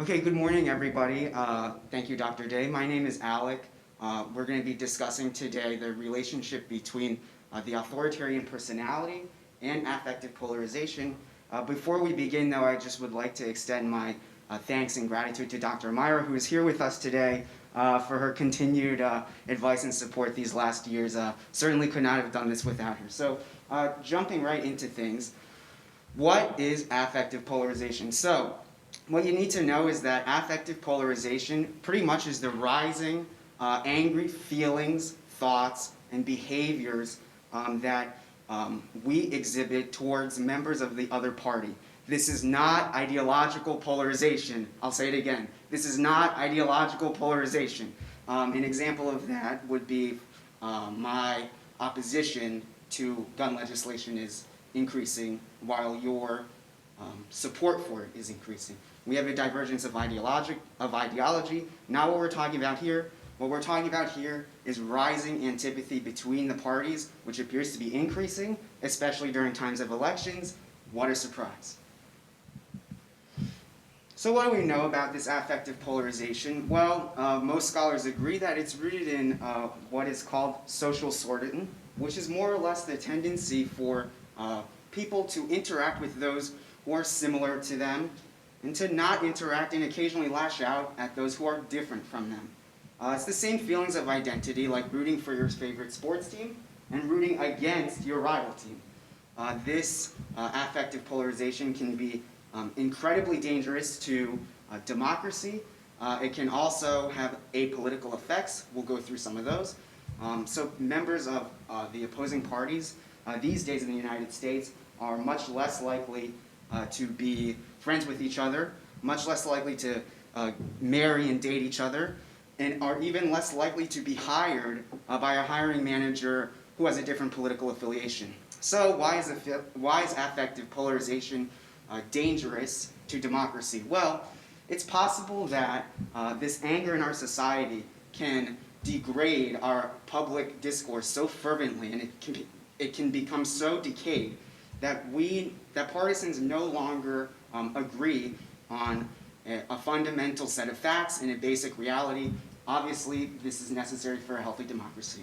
Okay, good morning, everybody. Thank you, Dr. Day. My name is Alec. We're going to be discussing today the relationship between the authoritarian personality and affective polarization. Before we begin, though, I just would like to extend my thanks and gratitude to Dr. Myra, who is here with us today, for her continued advice and support these last years. Certainly could not have done this without her. So, jumping right into things, what is affective polarization? So, what you need to know is that affective polarization pretty much is the rising angry feelings, thoughts, and behaviors that we exhibit towards members of the other party. This is not ideological polarization. I'll say it again. This is not ideological polarization. An example of that would be my opposition to gun legislation is increasing while your support for it is increasing. We have a divergence of ideology, not what we're talking about here. What we're talking about here is rising antipathy between the parties, which appears to be increasing, especially during times of elections. What a surprise. So what do we know about this affective polarization? Well, most scholars agree that it's rooted in what is called social sorting, which is more or less the tendency for people to interact with those who are similar to them, and to not interact and occasionally lash out at those who are different from them. It's the same feelings of identity, like rooting for your favorite sports team and rooting against your rival team. This affective polarization can be incredibly dangerous to democracy. It can also have apolitical effects. We'll go through some of those. So members of the opposing parties these days in the United States are much less likely to be friends with each other, much less likely to marry and date each other, and are even less likely to be hired by a hiring manager who has a different political affiliation. So why is affective polarization dangerous to democracy? Well, it's possible that this anger in our society can degrade our public discourse so fervently, and it can become so decayed that partisans no longer agree on a fundamental set of facts and a basic reality. Obviously, this is necessary for a healthy democracy.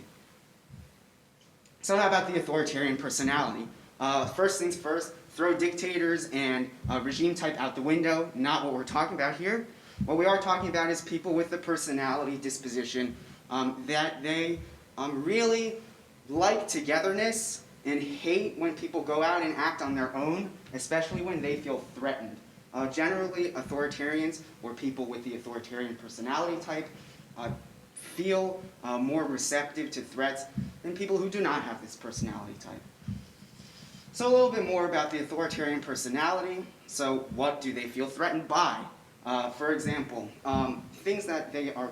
So how about the authoritarian personality? First things first, throw dictators and regime type out the window. Not what we're talking about here. What we are talking about is people with the personality disposition that they really like togetherness and hate when people go out and act on their own, especially when they feel threatened. Generally, authoritarians, or people with the authoritarian personality type, feel more receptive to threats than people who do not have this personality type. So a little bit more about the authoritarian personality. So what do they feel threatened by? For example, things that they are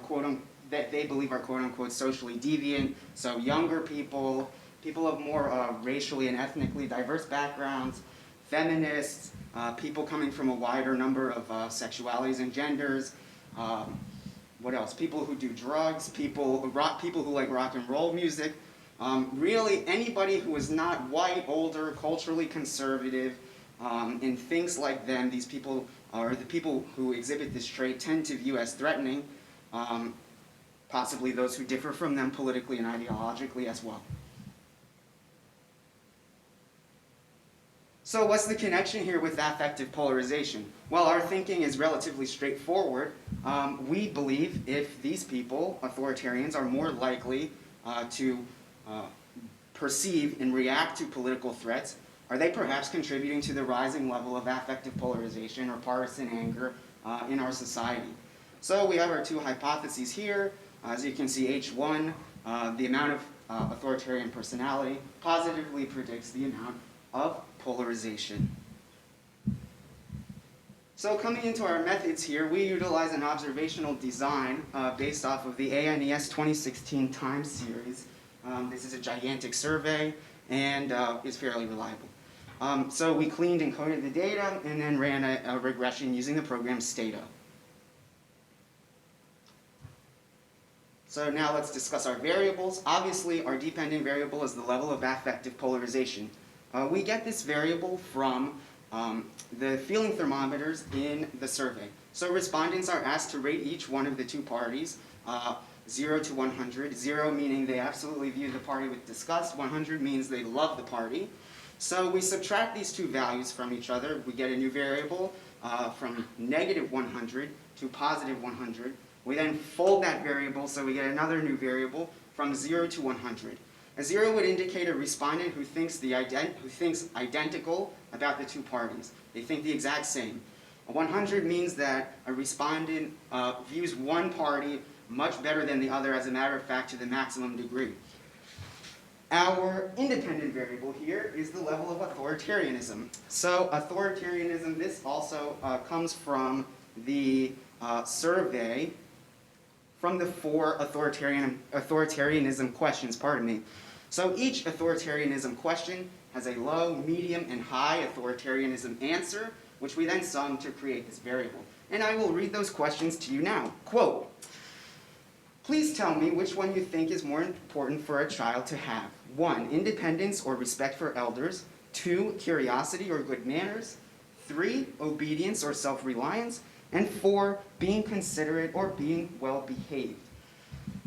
that they believe are quote unquote socially deviant. So younger people, people of more racially and ethnically diverse backgrounds, feminists, people coming from a wider number of sexualities and genders. What else? People who do drugs, people who like rock and roll music. Really, anybody who is not white, older, culturally conservative, and things like them. These people, or the people who exhibit this trait, tend to view as threatening. Possibly those who differ from them politically and ideologically as well. So what's the connection here with affective polarization? Well, our thinking is relatively straightforward. We believe if these people, authoritarians, are more likely to perceive and react to political threats, are they perhaps contributing to the rising level of affective polarization or partisan anger in our society? So we have our two hypotheses here. As you can see, H1, the amount of authoritarian personality positively predicts the amount of polarization. So coming into our methods here, we utilize an observational design based off of the ANES 2016 time series. This is a gigantic survey and is fairly reliable. So we cleaned and coded the data and then ran a regression using the program Stata. So now let's discuss our variables. Obviously, our dependent variable is the level of affective polarization. We get this variable from the feeling thermometers in the survey. So respondents are asked to rate each one of the two parties, 0 to 100, 0 meaning they absolutely view the party with disgust, 100 means they love the party. So we subtract these two values from each other. We get a new variable from negative 100 to positive 100. We then fold that variable, so we get another new variable from 0 to 100. A 0 would indicate a respondent who thinks identical about the two parties. They think the exact same. A 100 means that a respondent views one party much better than the other, as a matter of fact, to the maximum degree. Our independent variable here is the level of authoritarianism. So authoritarianism, this also comes from the survey from the 4 authoritarianism questions, pardon me. So each authoritarianism question has a low, medium, and high authoritarianism answer, which we then sum to create this variable. And I will read those questions to you now. Quote, please tell me which one you think is more important for a child to have. 1, independence or respect for elders. 2, curiosity or good manners. 3, obedience or self-reliance. And 4, being considerate or being well-behaved.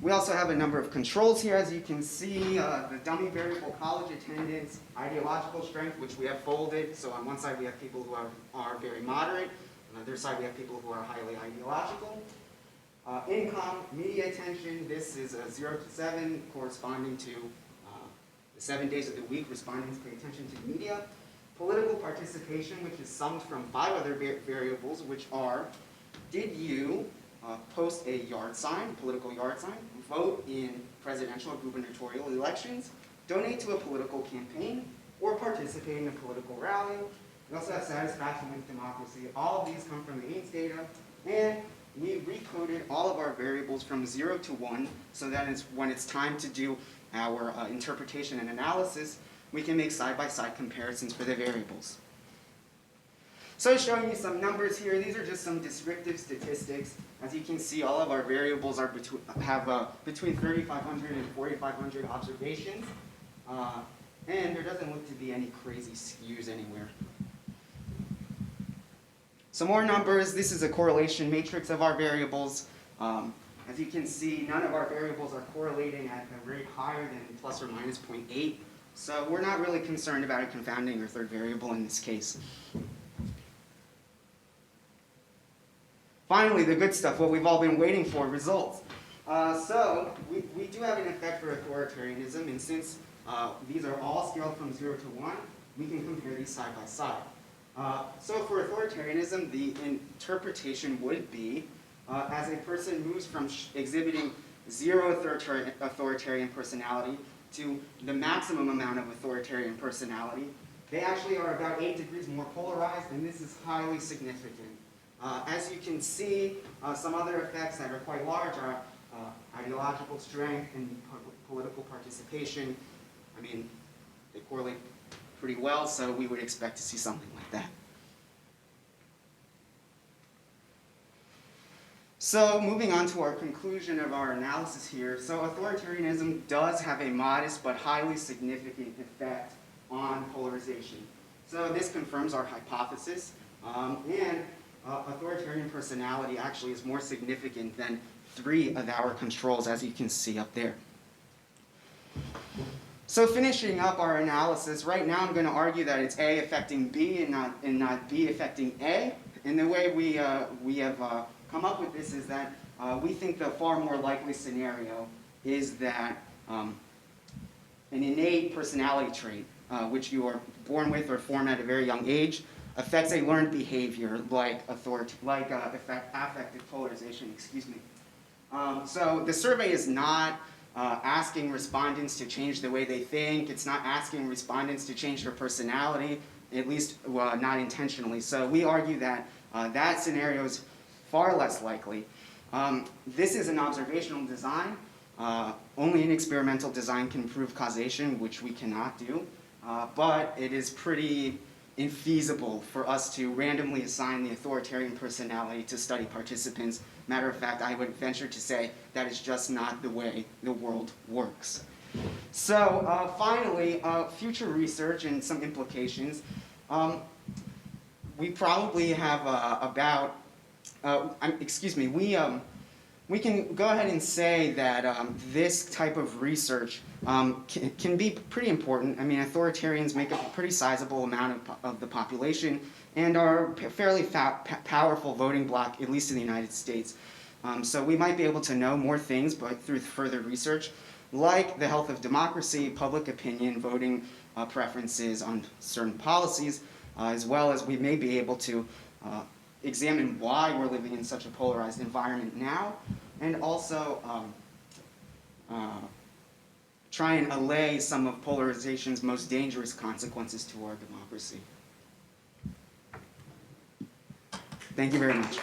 We also have a number of controls here, as you can see, the dummy variable, college attendance, ideological strength, which we have folded. So on one side we have people who are very moderate, on the other side we have people who are highly ideological. Income, media attention, this is a 0 to 7, corresponding to the 7 days of the week respondents pay attention to the media. Political participation, which is summed from 5 other variables, which are, did you post a yard sign, political yard sign, vote in presidential or gubernatorial elections, donate to a political campaign, or participate in a political rally. We also have satisfaction with democracy. All of these come from the AIDS data, and we recoded all of our variables from 0 to 1, so that when it's time to do our interpretation and analysis, we can make side-by-side comparisons for the variables. So showing you some numbers here, these are just some descriptive statistics. As you can see, all of our variables have between 3,500 and 4,500 observations, and there doesn't look to be any crazy skews anywhere. Some more numbers. This is a correlation matrix of our variables. As you can see, none of our variables are correlating at a rate higher than plus or minus 0.8. So we're not really concerned about a confounding or third variable in this case. Finally, the good stuff, what we've all been waiting for, results. So we do have an effect for authoritarianism, and since these are all scaled from 0 to 1, we can compare these side by side. So for authoritarianism, the interpretation would be, as a person moves from exhibiting 0 authoritarian personality to the maximum amount of authoritarian personality, they actually are about 8 degrees more polarized, and this is highly significant. As you can see, some other effects that are quite large are ideological strength and political participation. I mean, they correlate pretty well, so we would expect to see something like that. So moving on to our conclusion of our analysis here. So authoritarianism does have a modest but highly significant effect on polarization. So this confirms our hypothesis, and authoritarian personality actually is more significant than 3 of our controls, as you can see up there. So finishing up our analysis, right now I'm going to argue that it's A affecting B and not B affecting A. And the way we have come up with this is that we think the far more likely scenario is that an innate personality trait, which you are born with or form at a very young age, affects a learned behavior like affective polarization. Excuse me. So the survey is not asking respondents to change the way they think. It's not asking respondents to change their personality, at least not intentionally. So we argue that that scenario is far less likely. This is an observational design. Only an experimental design can prove causation, which we cannot do. But it is pretty infeasible for us to randomly assign the authoritarian personality to study participants. Matter of fact, I would venture to say that is just not the way the world works. So finally, future research and some implications. We probably have about excuse me, we can go ahead and say that this type of research can be pretty important. I mean, authoritarians make up a pretty sizable amount of the population and are a fairly powerful voting bloc, at least in the United States. So we might be able to know more things through further research, like the health of democracy, public opinion, voting preferences on certain policies, as well as we may be able to examine why we're living in such a polarized environment now, and also try and allay some of polarization's most dangerous consequences to our democracy. Thank you very much.